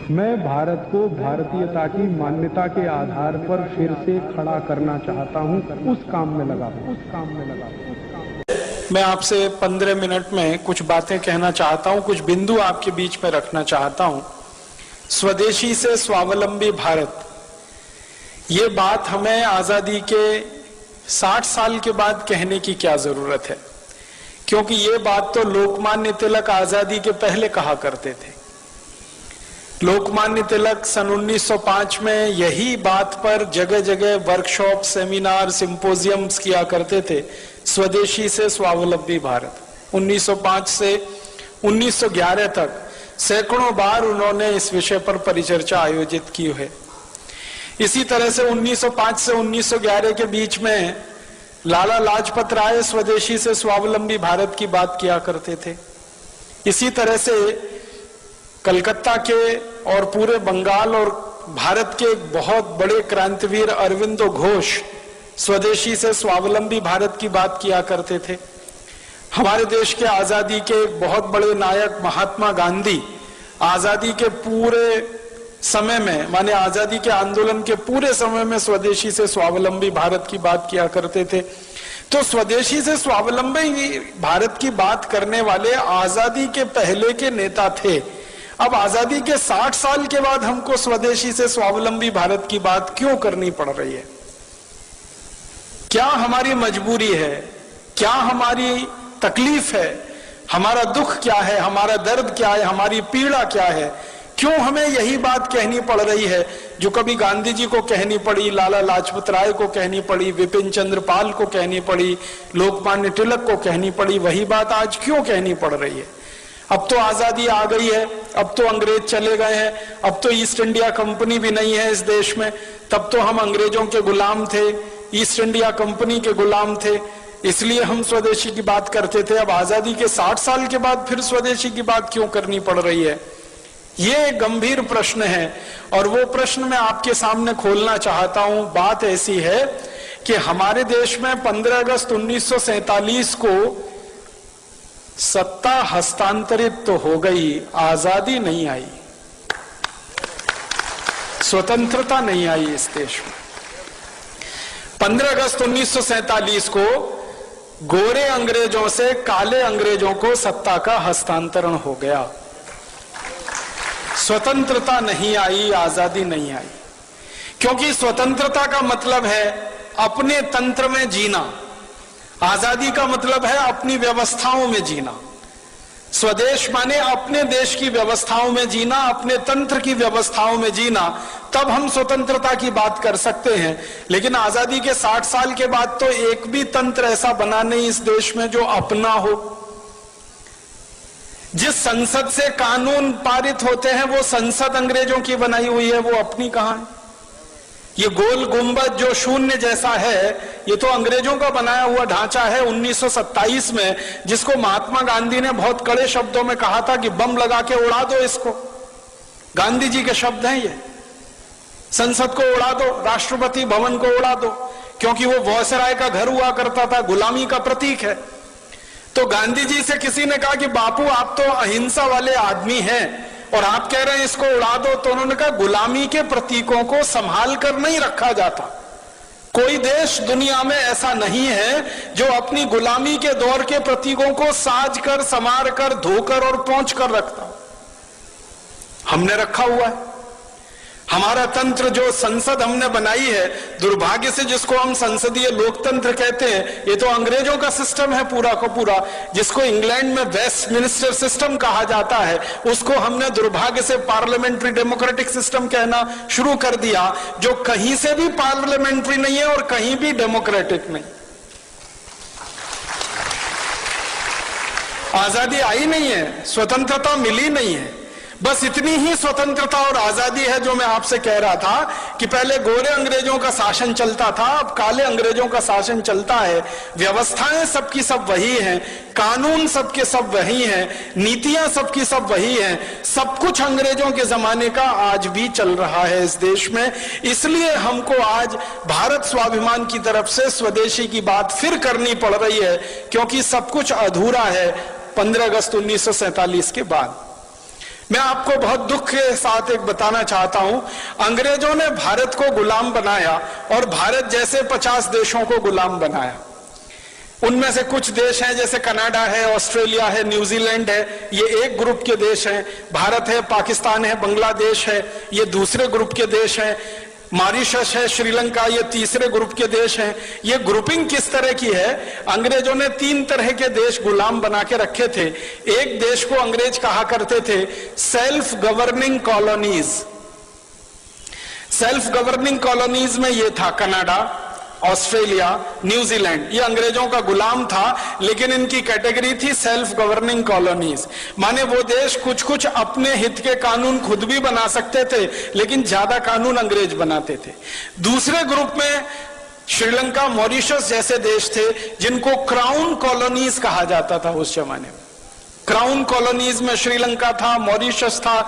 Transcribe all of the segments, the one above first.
मैं भारत को भारतीयता की मान्यता के आधार पर फिर से खड़ा करना चाहता हूं, उस काम में लगा मैं आपसे 15 मिनट में कुछ बातें कहना चाहता हूं, कुछ बिंदु आपके बीच में रखना चाहता हूं। स्वदेशी से स्वावलंबी भारत, ये बात हमें आजादी के 60 साल के बाद कहने की क्या जरूरत है, क्योंकि ये बात तो लोकमान्य तिलक आजादी के पहले कहा करते थे। लोकमान्य तिलक सन 1905 में यही बात पर जगह जगह वर्कशॉप, सेमिनार, सिंपोजियम्स किया करते थे, स्वदेशी से स्वावलंबी भारत। 1905 से 1911 तक सैकड़ों बार उन्होंने इस विषय पर परिचर्चा आयोजित की है। इसी तरह से 1905 से 1911 के बीच में लाला लाजपत राय स्वदेशी से स्वावलंबी भारत की बात किया करते थे। इसी तरह से कलकत्ता के और पूरे बंगाल और भारत के बहुत बड़े क्रांतिवीर अरविंदो घोष स्वदेशी से स्वावलंबी भारत की बात किया करते थे। हमारे देश के आजादी के बहुत बड़े नायक महात्मा गांधी आजादी के पूरे समय में, माने आजादी के आंदोलन के पूरे समय में स्वदेशी से स्वावलंबी भारत की बात किया करते थे। तो स्वदेशी से स्वावलंबी भारत की बात करने वाले आजादी के पहले के नेता थे। अब आजादी के 60 साल के बाद हमको स्वदेशी से स्वावलंबी भारत की बात क्यों करनी पड़ रही है? क्या हमारी मजबूरी है? क्या हमारी तकलीफ है? हमारा दुख क्या है? हमारा दर्द क्या है? हमारी पीड़ा क्या है? क्यों हमें यही बात कहनी पड़ रही है जो कभी गांधी जी को कहनी पड़ी, लाला लाजपत राय को कहनी पड़ी, विपिन चंद्र पाल को कहनी पड़ी, लोकमान्य तिलक को कहनी पड़ी? वही बात आज क्यों कहनी पड़ रही है? अब तो आजादी आ गई है, अब तो अंग्रेज चले गए हैं, अब तो ईस्ट इंडिया कंपनी भी नहीं है इस देश में। तब तो हम अंग्रेजों के गुलाम थे, ईस्ट इंडिया कंपनी के गुलाम थे, इसलिए हम स्वदेशी की बात करते थे। अब आजादी के 60 साल के बाद फिर स्वदेशी की बात क्यों करनी पड़ रही है? ये गंभीर प्रश्न है और वो प्रश्न मैं आपके सामने खोलना चाहता हूं। बात ऐसी है कि हमारे देश में 15 अगस्त 1947 को सत्ता हस्तांतरित तो हो गई, आजादी नहीं आई, स्वतंत्रता नहीं आई इस देश में। 15 अगस्त 1947 को गोरे अंग्रेजों से काले अंग्रेजों को सत्ता का हस्तांतरण हो गया। स्वतंत्रता नहीं आई, आजादी नहीं आई, क्योंकि स्वतंत्रता का मतलब है अपने तंत्र में जीना, आजादी का मतलब है अपनी व्यवस्थाओं में जीना। स्वदेश माने अपने देश की व्यवस्थाओं में जीना, अपने तंत्र की व्यवस्थाओं में जीना, तब हम स्वतंत्रता की बात कर सकते हैं। लेकिन आजादी के 60 साल के बाद तो एक भी तंत्र ऐसा बना नहीं इस देश में जो अपना हो। जिस संसद से कानून पारित होते हैं वो संसद अंग्रेजों की बनाई हुई है, वो अपनी कहां है? ये गोल गुंबद जो शून्य जैसा है, ये तो अंग्रेजों का बनाया हुआ ढांचा है 1927 में, जिसको महात्मा गांधी ने बहुत कड़े शब्दों में कहा था कि बम लगा के उड़ा दो इसको। गांधी जी के शब्द हैं ये। संसद को उड़ा दो, राष्ट्रपति भवन को उड़ा दो, क्योंकि वो वायसराय का घर हुआ करता था, गुलामी का प्रतीक है। तो गांधी जी से किसी ने कहा कि बापू आप तो अहिंसा वाले आदमी हैं और आप कह रहे हैं इसको उड़ा दो, तो उन्होंने कहा गुलामी के प्रतीकों को संभाल कर नहीं रखा जाता। कोई देश दुनिया में ऐसा नहीं है जो अपनी गुलामी के दौर के प्रतीकों को साज कर, संवार कर, धोकर और पोंछ कर रखता। हमने रखा हुआ है। हमारा तंत्र जो संसद हमने बनाई है, दुर्भाग्य से जिसको हम संसदीय लोकतंत्र कहते हैं, ये तो अंग्रेजों का सिस्टम है पूरा का पूरा, जिसको इंग्लैंड में वेस्टमिनिस्टर सिस्टम कहा जाता है, उसको हमने दुर्भाग्य से पार्लियामेंट्री डेमोक्रेटिक सिस्टम कहना शुरू कर दिया, जो कहीं से भी पार्लियामेंट्री नहीं है और कहीं भी डेमोक्रेटिक नहीं। आजादी आई नहीं है, स्वतंत्रता मिली नहीं है। बस इतनी ही स्वतंत्रता और आजादी है जो मैं आपसे कह रहा था कि पहले गोरे अंग्रेजों का शासन चलता था, अब काले अंग्रेजों का शासन चलता है। व्यवस्थाएं सबकी सब वही हैं, कानून सबके सब वही हैं, नीतियां सबकी सब वही हैं। सब कुछ अंग्रेजों के जमाने का आज भी चल रहा है इस देश में। इसलिए हमको आज भारत स्वाभिमान की तरफ से स्वदेशी की बात फिर करनी पड़ रही है, क्योंकि सब कुछ अधूरा है 15 अगस्त 1947 के बाद। मैं आपको बहुत दुख के साथ एक बताना चाहता हूं, अंग्रेजों ने भारत को गुलाम बनाया और भारत जैसे 50 देशों को गुलाम बनाया। उनमें से कुछ देश हैं जैसे कनाडा है, ऑस्ट्रेलिया है, न्यूजीलैंड है, ये एक ग्रुप के देश हैं। भारत है, पाकिस्तान है, बांग्लादेश है, ये दूसरे ग्रुप के देश हैं। मॉरिशस है, श्रीलंका, ये तीसरे ग्रुप के देश हैं। ये ग्रुपिंग किस तरह की है? अंग्रेजों ने 3 तरह के देश गुलाम बना के रखे थे। एक देश को अंग्रेज कहा करते थे self governing colonies. Self governing colonies में ये था कनाडा, ऑस्ट्रेलिया, न्यूजीलैंड, ये अंग्रेजों का गुलाम था, लेकिन इनकी कैटेगरी थी सेल्फ गवर्निंग कॉलोनीज। माने वो देश कुछ कुछ अपने हित के कानून खुद भी बना सकते थे, लेकिन ज्यादा कानून अंग्रेज बनाते थे। दूसरे ग्रुप में श्रीलंका, मॉरिशस जैसे देश थे जिनको क्राउन कॉलोनीज कहा जाता था उस जमाने में। क्राउन कॉलोनीज में श्रीलंका था, मॉरिशस था,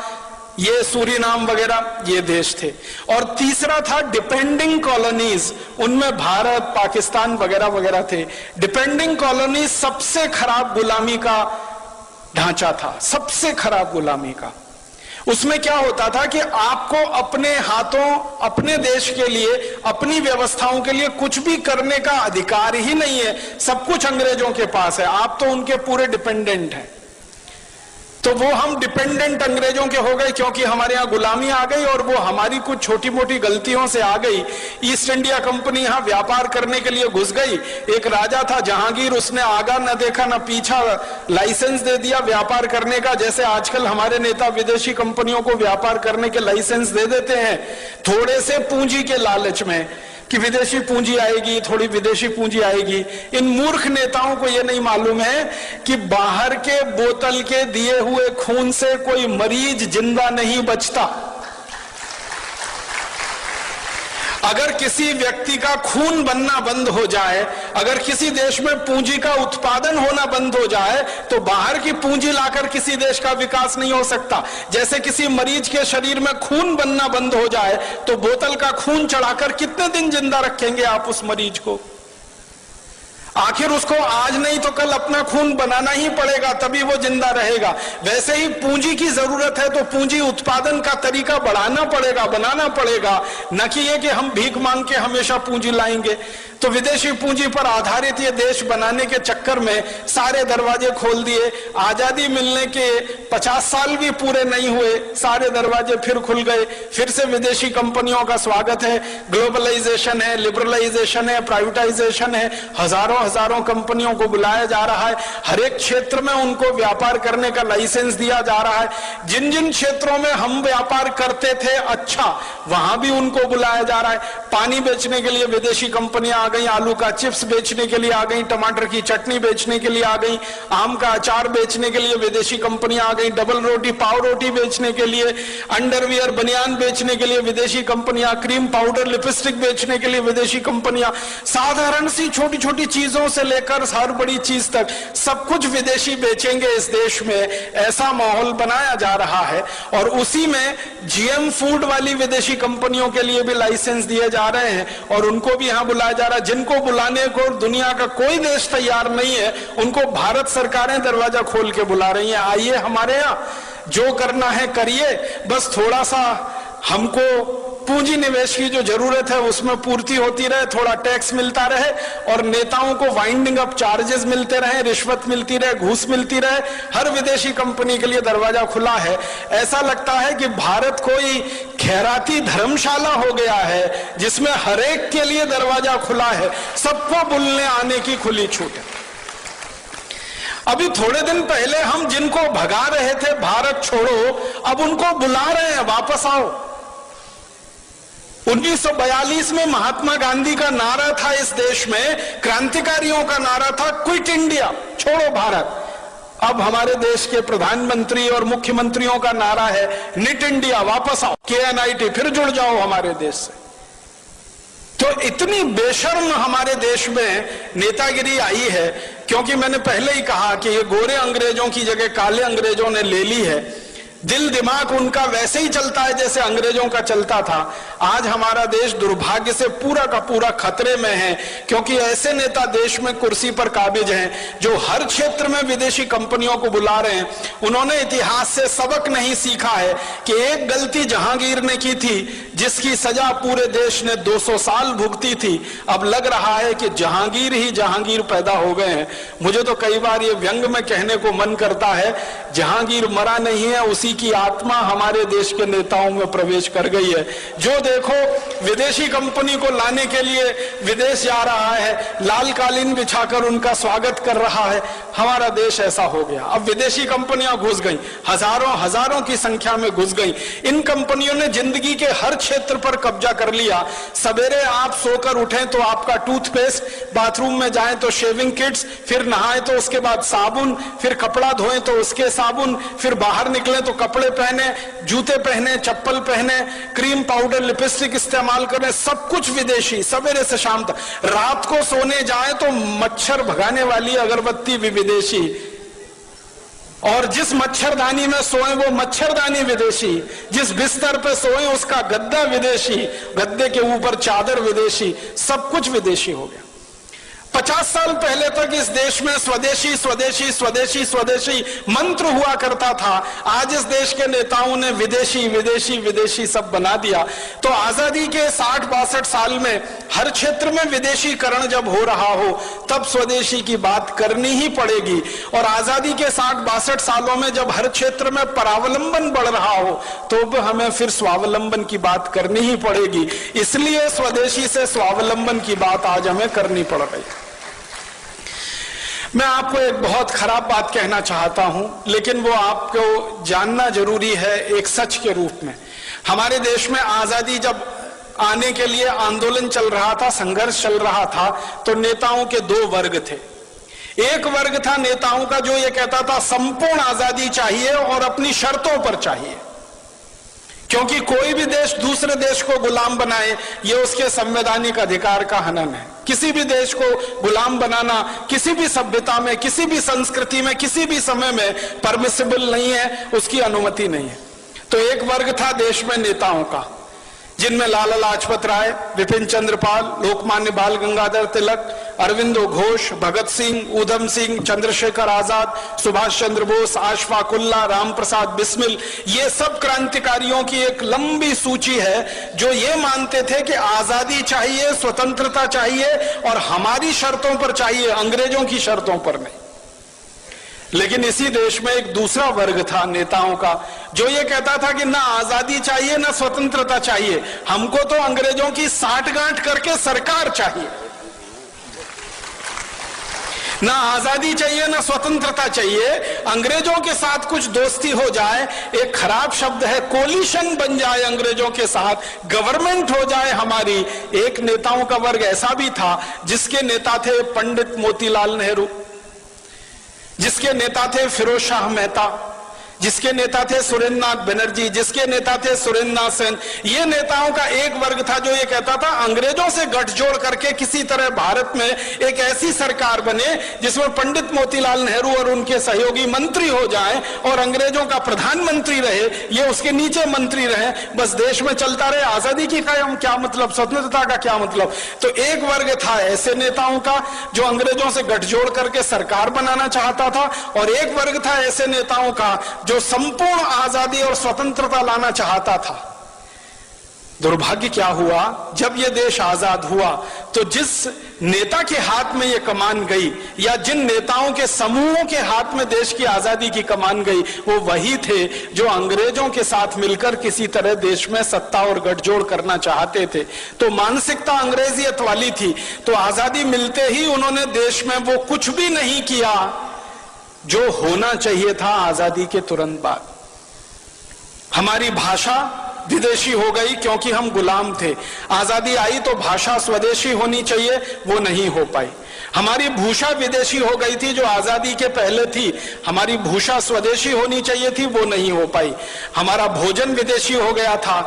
ये सूरीनाम वगैरह ये देश थे। और तीसरा था डिपेंडिंग कॉलोनीज, उनमें भारत, पाकिस्तान वगैरह वगैरह थे। डिपेंडिंग कॉलोनीज सबसे खराब गुलामी का ढांचा था, सबसे खराब गुलामी का। उसमें क्या होता था कि आपको अपने हाथों, अपने देश के लिए, अपनी व्यवस्थाओं के लिए कुछ भी करने का अधिकार ही नहीं है। सब कुछ अंग्रेजों के पास है, आप तो उनके पूरे डिपेंडेंट हैं। तो वो हम डिपेंडेंट अंग्रेजों के हो गए क्योंकि हमारे यहां गुलामी आ गई और वो हमारी कुछ छोटी मोटी गलतियों से आ गई। ईस्ट इंडिया कंपनी यहां व्यापार करने के लिए घुस गई। एक राजा था जहांगीर, उसने आगा न देखा न पीछा, लाइसेंस दे दिया व्यापार करने का। जैसे आजकल हमारे नेता विदेशी कंपनियों को व्यापार करने के लाइसेंस दे देते हैं थोड़े से पूंजी के लालच में कि विदेशी पूंजी आएगी, थोड़ी विदेशी पूंजी आएगी। इन मूर्ख नेताओं को यह नहीं मालूम है कि बाहर के बोतल के दिए हुए खून से कोई मरीज जिंदा नहीं बचता। अगर किसी व्यक्ति का खून बनना बंद हो जाए, अगर किसी देश में पूंजी का उत्पादन होना बंद हो जाए, तो बाहर की पूंजी लाकर किसी देश का विकास नहीं हो सकता। जैसे किसी मरीज के शरीर में खून बनना बंद हो जाए, तो बोतल का खून चढ़ाकर कितने दिन जिंदा रखेंगे आप उस मरीज को? आखिर उसको आज नहीं तो कल अपना खून बनाना ही पड़ेगा, तभी वो जिंदा रहेगा। वैसे ही पूंजी की जरूरत है तो पूंजी उत्पादन का तरीका बढ़ाना पड़ेगा, बनाना पड़ेगा, न कि ये कि हम भीख मांग के हमेशा पूंजी लाएंगे। तो विदेशी पूंजी पर आधारित ये देश बनाने के चक्कर में सारे दरवाजे खोल दिए। आजादी मिलने के 50 साल भी पूरे नहीं हुए, सारे दरवाजे फिर खुल गए। फिर से विदेशी कंपनियों का स्वागत है। ग्लोबलाइजेशन है, लिबरलाइजेशन है, प्राइवेटाइजेशन है। हजारों कंपनियों को बुलाया जा रहा है। हर एक क्षेत्र में उनको व्यापार करने का लाइसेंस दिया जा रहा है। जिन जिन क्षेत्रों में हम व्यापार करते थे अच्छा, वहां भी उनको बुलाया जा रहा है। पानी बेचने के लिए विदेशी कंपनियां आ गई, आलू का चिप्स बेचने के लिए आ गई, टमाटर की चटनी बेचने के लिए आ गई, आम का अचार बेचने के लिए विदेशी कंपनियां आ गई, डबल रोटी, पाव रोटी बेचने के लिए, अंडरवियर, बनियान बेचने के लिए विदेशी कंपनियां, क्रीम पाउडर, लिपस्टिक बेचने के लिए विदेशी कंपनियां। साधारण सी छोटी छोटी चीजों से लेकर हर बड़ी चीज तक सब कुछ विदेशी बेचेंगे इस देश में, ऐसा माहौल बनाया जा रहा है। और उसी में जीएम फूड वाली विदेशी कंपनियों के लिए भी लाइसेंस दिए जा रहे हैं और उनको भी यहां बुलाया जा रहा है। जिनको बुलाने को दुनिया का कोई देश तैयार नहीं है, उनको भारत सरकारें दरवाजा खोल के बुला रही हैं। आइए हमारे यहां, जो करना है करिए, बस थोड़ा सा हमको पूंजी निवेश की जो जरूरत है उसमें पूर्ति होती रहे, थोड़ा टैक्स मिलता रहे और नेताओं को वाइंडिंग अप चार्जेस मिलते रहे, रिश्वत मिलती रहे, घूस मिलती रहे। हर विदेशी कंपनी के लिए दरवाजा खुला है। ऐसा लगता है कि भारत कोई खैराती धर्मशाला हो गया है जिसमें हर एक के लिए दरवाजा खुला है, सबको बुलने आने की खुली छूट है। अभी थोड़े दिन पहले हम जिनको भगा रहे थे भारत छोड़ो, अब उनको बुला रहे हैं वापस आओ। 1942 में महात्मा गांधी का नारा था इस देश में, क्रांतिकारियों का नारा था क्विट इंडिया, छोड़ो भारत। अब हमारे देश के प्रधानमंत्री और मुख्यमंत्रियों का नारा है निट इंडिया, वापस आओ, KNIT, फिर जुड़ जाओ हमारे देश से। तो इतनी बेशर्म हमारे देश में नेतागिरी आई है, क्योंकि मैंने पहले ही कहा कि ये गोरे अंग्रेजों की जगह काले अंग्रेजों ने ले ली है। दिल दिमाग उनका वैसे ही चलता है जैसे अंग्रेजों का चलता था। आज हमारा देश दुर्भाग्य से पूरा का पूरा खतरे में है, क्योंकि ऐसे नेता देश में कुर्सी पर काबिज हैं जो हर क्षेत्र में विदेशी कंपनियों को बुला रहे हैं। उन्होंने इतिहास से सबक नहीं सीखा है कि एक गलती जहांगीर ने की थी जिसकी सजा पूरे देश ने 200 साल भुगती थी। अब लग रहा है कि जहांगीर ही जहांगीर पैदा हो गए हैं। मुझे तो कई बार ये व्यंग में कहने को मन करता है, जहांगीर मरा नहीं है, उसी की आत्मा हमारे देश के नेताओं में प्रवेश कर गई है। जो देखो विदेशी कंपनी को लाने के लिए विदेश जा रहा है, लाल कालीन बिछाकर उनका स्वागत कर रहा है। हमारा देश ऐसा हो गया। अब विदेशी कंपनियां घुस गई, हजारों की संख्या में घुस गई। इन कंपनियों ने जिंदगी के हर क्षेत्र पर कब्जा कर लिया। सवेरे आप सोकर उठें तो आपका टूथपेस्ट, बाथरूम में जाएं तो शेविंग किट्स, फिर नहाएं तो उसके बाद साबुन, फिर कपड़ा धोएं तो उसके साबुन, फिर बाहर निकलें तो कपड़े पहने, जूते पहने, चप्पल पहने, क्रीम पाउडर लिपस्टिक इस्तेमाल करें, सब कुछ विदेशी। सवेरे से शाम तक, रात को सोने जाएं तो मच्छर भगाने वाली अगरबत्ती भी विदेशी, और जिस मच्छरदानी में सोए वो मच्छरदानी विदेशी, जिस बिस्तर पे सोए उसका गद्दा विदेशी, गद्दे के ऊपर चादर विदेशी, सब कुछ विदेशी हो गया। 50 साल पहले तक इस देश में स्वदेशी स्वदेशी स्वदेशी स्वदेशी मंत्र हुआ करता था। आज इस देश के नेताओं ने विदेशी विदेशी विदेशी सब बना दिया। तो आजादी के 60-62 साल में हर क्षेत्र में विदेशीकरण जब हो रहा हो तब स्वदेशी की बात करनी ही पड़ेगी। और आजादी के 60-62 सालों में जब हर क्षेत्र में परावलंबन बढ़ रहा हो तो हमें फिर स्वावलंबन की बात करनी ही पड़ेगी। इसलिए स्वदेशी से स्वावलंबन की बात आज हमें करनी पड़ रही है। मैं आपको एक बहुत खराब बात कहना चाहता हूं, लेकिन वो आपको जानना जरूरी है एक सच के रूप में। हमारे देश में आजादी जब आने के लिए आंदोलन चल रहा था, संघर्ष चल रहा था, तो नेताओं के 2 वर्ग थे। एक वर्ग था नेताओं का जो ये कहता था संपूर्ण आजादी चाहिए और अपनी शर्तों पर चाहिए, क्योंकि कोई भी देश दूसरे देश को गुलाम बनाए ये उसके संवैधानिक अधिकार का हनन है। किसी भी देश को गुलाम बनाना किसी भी सभ्यता में, किसी भी संस्कृति में, किसी भी समय में परमिसिबल नहीं है, उसकी अनुमति नहीं है। तो एक वर्ग था देश में नेताओं का, जिनमें लाला लाजपत राय, विपिन चंद्र पाल, लोकमान्य बाल गंगाधर तिलक, अरविंदो घोष, भगत सिंह, ऊधम सिंह, चंद्रशेखर आजाद, सुभाष चंद्र बोस, अशफाक उल्लाह, राम प्रसाद बिस्मिल, ये सब क्रांतिकारियों की एक लंबी सूची है जो ये मानते थे कि आजादी चाहिए, स्वतंत्रता चाहिए और हमारी शर्तों पर चाहिए, अंग्रेजों की शर्तों पर नहीं। लेकिन इसी देश में एक दूसरा वर्ग था नेताओं का जो ये कहता था कि ना आजादी चाहिए ना स्वतंत्रता चाहिए, हमको तो अंग्रेजों की साठगांठ करके सरकार चाहिए। ना आजादी चाहिए ना स्वतंत्रता चाहिए, अंग्रेजों के साथ कुछ दोस्ती हो जाए, एक खराब शब्द है, कोलिशन बन जाए अंग्रेजों के साथ, गवर्नमेंट हो जाए हमारी। एक नेताओं का वर्ग ऐसा भी था जिसके नेता थे पंडित मोतीलाल नेहरू, जिसके नेता थे फिरोज शाह मेहता, जिसके नेता थे सुरेंद्र नाथ बनर्जी, जिसके नेता थे सुरेंद्र नाथ सेन। ये नेताओं का एक वर्ग था जो ये कहता था अंग्रेजों से गठजोड़ करके किसी तरह भारत में एक ऐसी सरकार बने जिसमें पंडित मोतीलाल नेहरू और उनके सहयोगी मंत्री हो जाएं और अंग्रेजों का प्रधानमंत्री रहे, ये उसके नीचे मंत्री रहे, बस देश में चलता रहे। आजादी की क्या मतलब, स्वतंत्रता का क्या मतलब। तो एक वर्ग था ऐसे नेताओं का जो अंग्रेजों से गठजोड़ करके सरकार बनाना चाहता था, और एक वर्ग था ऐसे नेताओं का जो संपूर्ण आजादी और स्वतंत्रता लाना चाहता था। दुर्भाग्य क्या हुआ, जब यह देश आजाद हुआ तो जिस नेता के हाथ में यह कमान गई या जिन नेताओं के समूहों के हाथ में देश की आजादी की कमान गई, वो वही थे जो अंग्रेजों के साथ मिलकर किसी तरह देश में सत्ता और गठजोड़ करना चाहते थे। तो मानसिकता अंग्रेजियत वाली थी। तो आजादी मिलते ही उन्होंने देश में वो कुछ भी नहीं किया जो होना चाहिए था आजादी के तुरंत बाद। हमारी भाषा विदेशी हो गई क्योंकि हम गुलाम थे। आजादी आई तो भाषा स्वदेशी होनी चाहिए, वो नहीं हो पाई। हमारी भूषा विदेशी हो गई थी जो आजादी के पहले थी, हमारी भूषा स्वदेशी होनी चाहिए थी, वो नहीं हो पाई। हमारा भोजन विदेशी हो गया था,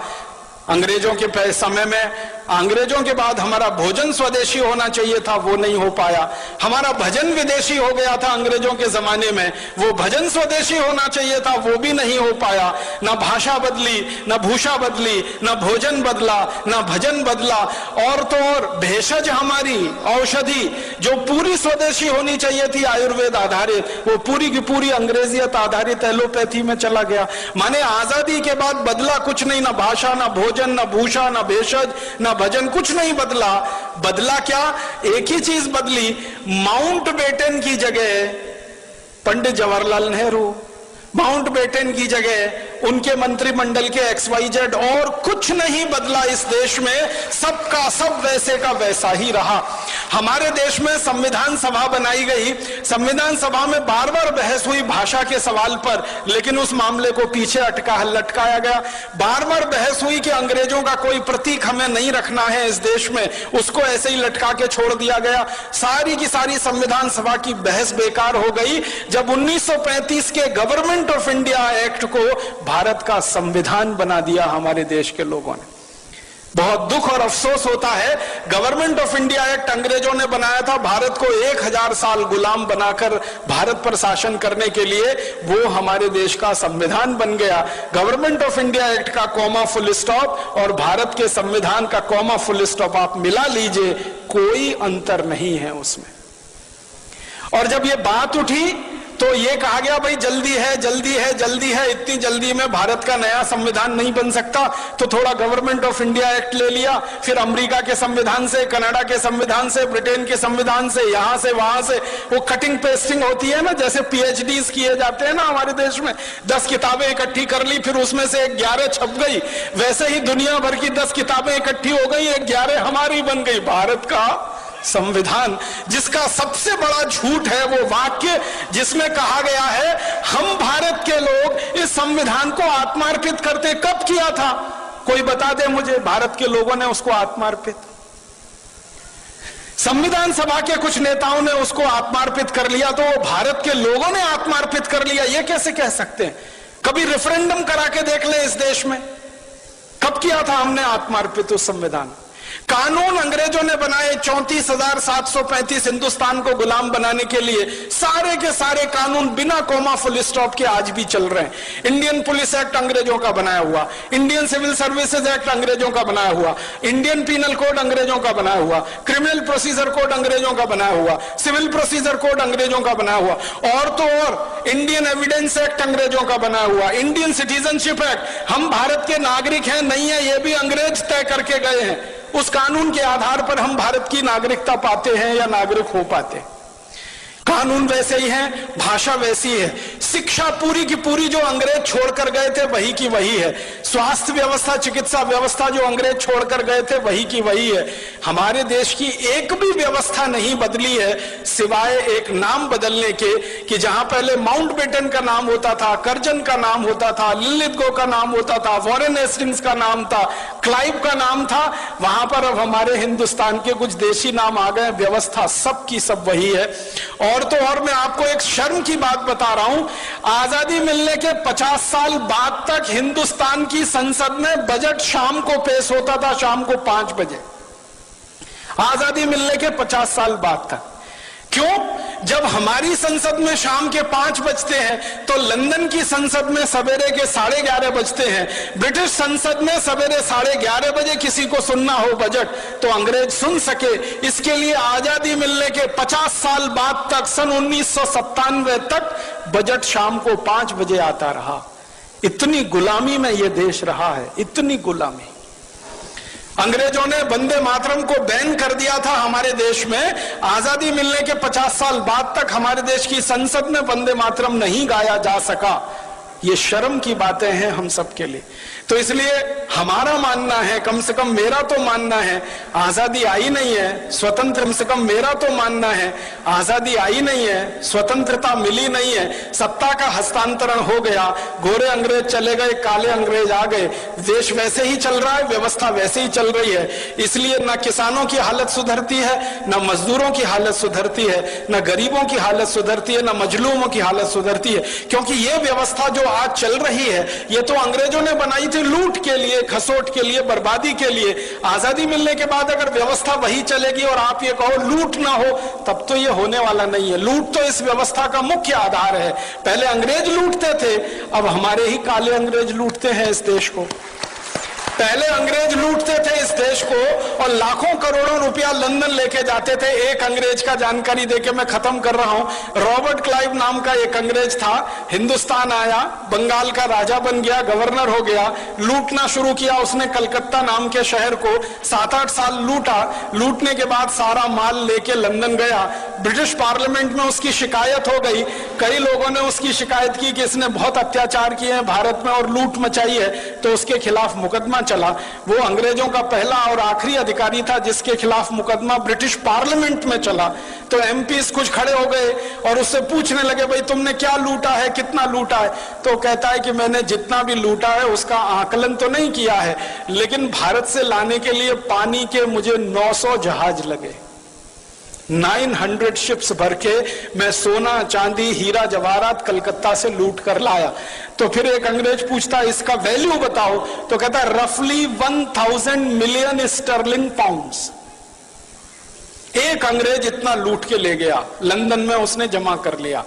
अंग्रेजों के समय में अंग्रेजों के बाद हमारा भोजन स्वदेशी होना चाहिए था, वो नहीं हो पाया। हमारा भजन विदेशी हो गया था अंग्रेजों के जमाने में, वो भजन स्वदेशी होना चाहिए था, वो भी नहीं हो पाया। ना भाषा बदली, ना भूषा बदली, ना भोजन बदला, ना भजन बदला। और तो और भेषज हमारी औषधि जो पूरी स्वदेशी होनी चाहिए थी आयुर्वेद आधारित, वो पूरी की पूरी अंग्रेजियत आधारित एलोपैथी में चला गया। माने आजादी के बाद बदला कुछ नहीं, ना भाषा, ना भोजन, ना भूषा, ना भेषज, ना भजन, कुछ नहीं बदला। बदला क्या? एक ही चीज बदली, माउंटबेटन की जगह पंडित जवाहरलाल नेहरू, माउंटबेटन की जगह उनके मंत्रिमंडल के XYZ, और कुछ नहीं बदला इस देश में। सबका सब वैसे का वैसा ही रहा। हमारे देश में संविधान सभा बनाई गई, संविधान सभा में बार बार बहस हुई भाषा के सवाल पर, लेकिन उस मामले को पीछे लटकाया गया। बार बार बहस हुई कि अंग्रेजों का कोई प्रतीक हमें नहीं रखना है इस देश में, उसको ऐसे ही लटका के छोड़ दिया गया। सारी की सारी संविधान सभा की बहस बेकार हो गई जब 1935 के गवर्नमेंट ऑफ इंडिया एक्ट को भारत का संविधान बना दिया हमारे देश के लोगों ने। बहुत दुख और अफसोस होता है, गवर्नमेंट ऑफ इंडिया एक्ट अंग्रेजों ने बनाया था भारत को 1000 साल गुलाम बनाकर भारत पर शासन करने के लिए, वो हमारे देश का संविधान बन गया। गवर्नमेंट ऑफ इंडिया एक्ट का कॉमा फुल स्टॉप और भारत के संविधान का कॉमा फुल स्टॉप आप मिला लीजिए, कोई अंतर नहीं है उसमें। और जब ये बात उठी तो ये कहा गया भाई जल्दी है, जल्दी है, जल्दी है, इतनी जल्दी में भारत का नया संविधान नहीं बन सकता, तो थोड़ा गवर्नमेंट ऑफ इंडिया एक्ट ले लिया, फिर अमेरिका के संविधान से, कनाडा के संविधान से, ब्रिटेन के संविधान से, यहां से वहां से, वो कटिंग पेस्टिंग होती है ना, जैसे PhDs किए जाते हैं ना हमारे देश में। 10 किताबें इकट्ठी कर ली, फिर उसमें से 11 छप गई, वैसे ही दुनिया भर की 10 किताबें इकट्ठी हो गई, 11 हमारी बन गई। भारत का संविधान, जिसका सबसे बड़ा झूठ है वो वाक्य जिसमें कहा गया है हम भारत के लोग इस संविधान को आत्मार्पित करते। कब किया था? कोई बता दे मुझे, भारत के लोगों ने उसको आत्मार्पित? संविधान सभा के कुछ नेताओं ने उसको आत्मार्पित कर लिया, तो वो भारत के लोगों ने आत्मार्पित कर लिया, ये कैसे कह सकते हैं? कभी रेफरेंडम करा के देख ले इस देश में, कब किया था हमने आत्मार्पित उस संविधान? कानून अंग्रेजों ने बनाए 34,735 हिंदुस्तान को गुलाम बनाने के लिए, सारे के सारे कानून बिना कोमा फुल स्टॉप के आज भी चल रहे हैं। इंडियन पुलिस एक्ट अंग्रेजों का बनाया हुआ, इंडियन सिविल सर्विसेज एक्ट अंग्रेजों का बनाया हुआ, इंडियन पीनल कोड अंग्रेजों का बनाया हुआ, क्रिमिनल प्रोसीजर कोड अंग्रेजों का बनाया हुआ, सिविल प्रोसीजर कोड अंग्रेजों का बनाया हुआ, और तो और इंडियन एविडेंस एक्ट अंग्रेजों का बनाया हुआ, इंडियन सिटीजनशिप एक्ट। हम भारत के नागरिक हैं नहीं है, ये भी अंग्रेज तय करके गए हैं। उस कानून के आधार पर हम भारत की नागरिकता पाते हैं या नागरिक हो पाते हैं। कानून वैसे ही है, भाषा वैसी है, शिक्षा पूरी की पूरी जो अंग्रेज छोड़कर गए थे वही की वही है, स्वास्थ्य व्यवस्था, चिकित्सा व्यवस्था जो अंग्रेज छोड़कर गए थे वही की वही है। हमारे देश की एक भी व्यवस्था नहीं बदली है सिवाय एक नाम बदलने के, कि जहां पहले माउंटबेटन का नाम होता था, कर्जन का नाम होता था, लिलिथगो का नाम होता था, वॉरेन हेस्टिंग्स का नाम था, क्लाइव का नाम था, वहां पर अब हमारे हिंदुस्तान के कुछ देशी नाम आ गए, व्यवस्था सब की सब वही है। और तो और मैं आपको एक शर्म की बात बता रहा हूं, आजादी मिलने के 50 साल बाद तक हिंदुस्तान की संसद में बजट शाम को पेश होता था, शाम को 5 बजे। आजादी मिलने के 50 साल बाद तक। क्यों? जब हमारी संसद में शाम के 5 बजते हैं तो लंदन की संसद में सवेरे के 11:30 बजते हैं। ब्रिटिश संसद में सवेरे 11:30 बजे किसी को सुनना हो बजट तो अंग्रेज सुन सके, इसके लिए आजादी मिलने के 50 साल बाद तक, सन 1997 तक बजट शाम को 5 बजे आता रहा। इतनी गुलामी में यह देश रहा है, इतनी गुलामी। अंग्रेजों ने वंदे मातरम को बैन कर दिया था हमारे देश में। आजादी मिलने के 50 साल बाद तक हमारे देश की संसद में वंदे मातरम नहीं गाया जा सका। ये शर्म की बातें हैं हम सब के लिए। तो इसलिए हमारा मानना है, कम से कम मेरा तो मानना है, आजादी आई नहीं है, स्वतंत्र, कम से कम मेरा तो मानना है आजादी आई नहीं है, स्वतंत्रता मिली नहीं है, सत्ता का हस्तांतरण हो गया, गोरे अंग्रेज चले गए, काले अंग्रेज आ गए, देश वैसे ही चल रहा है, व्यवस्था वैसे ही चल रही है। इसलिए न किसानों की हालत सुधरती है, न मजदूरों की हालत सुधरती है, न गरीबों की हालत सुधरती है, न मजलूमों की हालत सुधरती है, क्योंकि ये व्यवस्था जो आज चल रही है ये तो अंग्रेजों ने बनाई थी लूट के लिए, खसोट के लिए, बर्बादी के लिए। आजादी मिलने के बाद अगर व्यवस्था वही चलेगी और आप ये कहो लूट ना हो, तब तो ये होने वाला नहीं है। लूट तो इस व्यवस्था का मुख्य आधार है। पहले अंग्रेज लूटते थे, अब हमारे ही काले अंग्रेज लूटते हैं इस देश को। पहले अंग्रेज लूटते थे इस देश को और लाखों करोड़ों रुपया लंदन लेके जाते थे। एक अंग्रेज का जानकारी देके मैं खत्म कर रहा हूं। रॉबर्ट क्लाइव नाम का एक अंग्रेज था, हिंदुस्तान आया, बंगाल का राजा बन गया, गवर्नर हो गया, लूटना शुरू किया उसने। कलकत्ता नाम के शहर को 7-8 साल लूटा। लूटने के बाद सारा माल लेके लंदन गया। ब्रिटिश पार्लियामेंट में उसकी शिकायत हो गई। कई लोगों ने उसकी शिकायत की कि इसने बहुत अत्याचार किए हैं भारत में और लूट मचाई है, तो उसके खिलाफ मुकदमा चला। वो अंग्रेजों का पहला और आखिरी अधिकारी था जिसके खिलाफ मुकदमा ब्रिटिश पार्लियामेंट में चला। तो एमपीस कुछ खड़े हो गए और उससे पूछने लगे, भाई तुमने क्या लूटा है, कितना लूटा है? तो कहता है कि मैंने जितना भी लूटा है उसका आकलन तो नहीं किया है, लेकिन भारत से लाने के लिए पानी के मुझे 900 जहाज लगे, 900 शिप्स भर के मैं सोना, चांदी, हीरा जवाहरात कलकत्ता से लूट कर लाया। तो फिर एक अंग्रेज पूछता इसका वैल्यू बताओ, तो कहता है रफली 1000 मिलियन स्टर्लिंग पाउंड्स। एक अंग्रेज इतना लूट के ले गया, लंदन में उसने जमा कर लिया।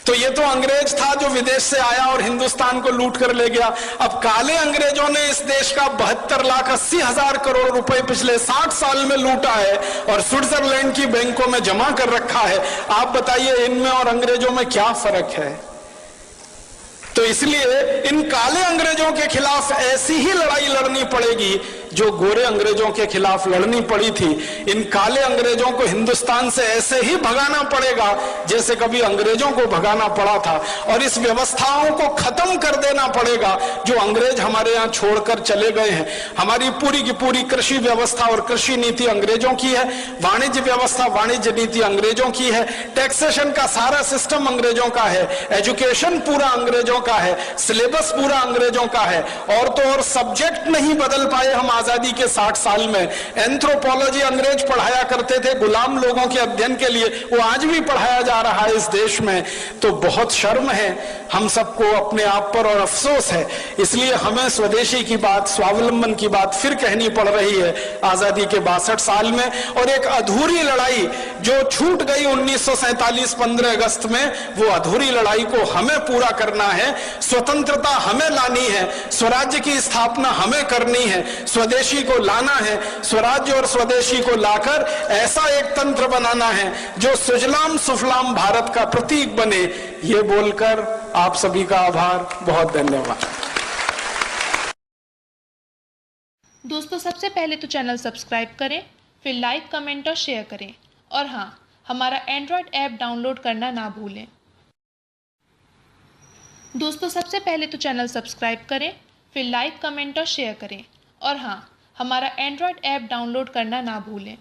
तो ये तो अंग्रेज था जो विदेश से आया और हिंदुस्तान को लूट कर ले गया। अब काले अंग्रेजों ने इस देश का 72,80,000 करोड़ रुपए पिछले 60 साल में लूटा है और स्विट्जरलैंड की बैंकों में जमा कर रखा है। आप बताइए इनमें और अंग्रेजों में क्या फर्क है? तो इसलिए इन काले अंग्रेजों के खिलाफ ऐसी ही लड़ाई लड़नी पड़ेगी जो गोरे अंग्रेजों के खिलाफ लड़नी पड़ी थी। इन काले अंग्रेजों को हिंदुस्तान से ऐसे ही भगाना पड़ेगा जैसे कभी अंग्रेजों को भगाना पड़ा था, और इस व्यवस्थाओं को खत्म कर देना पड़ेगा जो अंग्रेज हमारे यहाँ छोड़कर चले गए हैं। हमारी पूरी की पूरी कृषि व्यवस्था और कृषि नीति अंग्रेजों की है, वाणिज्य व्यवस्था, वाणिज्य नीति अंग्रेजों की है, टैक्सेशन का सारा सिस्टम अंग्रेजों का है, एजुकेशन पूरा अंग्रेजों का है, सिलेबस पूरा अंग्रेजों का है। और तो और सब्जेक्ट नहीं बदल पाए हम आजादी के 60 साल में। एंथ्रोपोलॉजी अंग्रेज पढ़ाया करते थे गुलाम लोगों के अध्ययन के लिए, वो आज भी पढ़ाया जा रहा है इस देश में। तो बहुत शर्म है हम सबको अपने आप पर और अफसोस है। इसलिए हमें स्वदेशी की बात, स्वावलंबन की बात फिर कहनी पड़ रही है आजादी के 62 साल में। और एक अधूरी लड़ाई जो छूट गई 1947 15 अगस्त में, वो अधूरी लड़ाई को हमें पूरा करना है। स्वतंत्रता हमें लानी है, स्वराज्य की स्थापना हमें करनी है, स्वदेशी को लाना है, स्वराज्य और स्वदेशी को लाकर ऐसा एक तंत्र बनाना है जो सुजलाम सुफलाम भारत का प्रतीक बने। ये बोलकर आप सभी का आभार, बहुत धन्यवाद। दोस्तों सबसे पहले तो चैनल सब्सक्राइब करें, फिर लाइक, कमेंट और शेयर करें, और हाँ, हमारा एंड्रॉयड ऐप डाउनलोड करना ना भूलें। दोस्तों सबसे पहले तो चैनल सब्सक्राइब करें, फिर लाइक, कमेंट और शेयर करें, और हाँ, हमारा एंड्रॉयड ऐप डाउनलोड करना ना भूलें।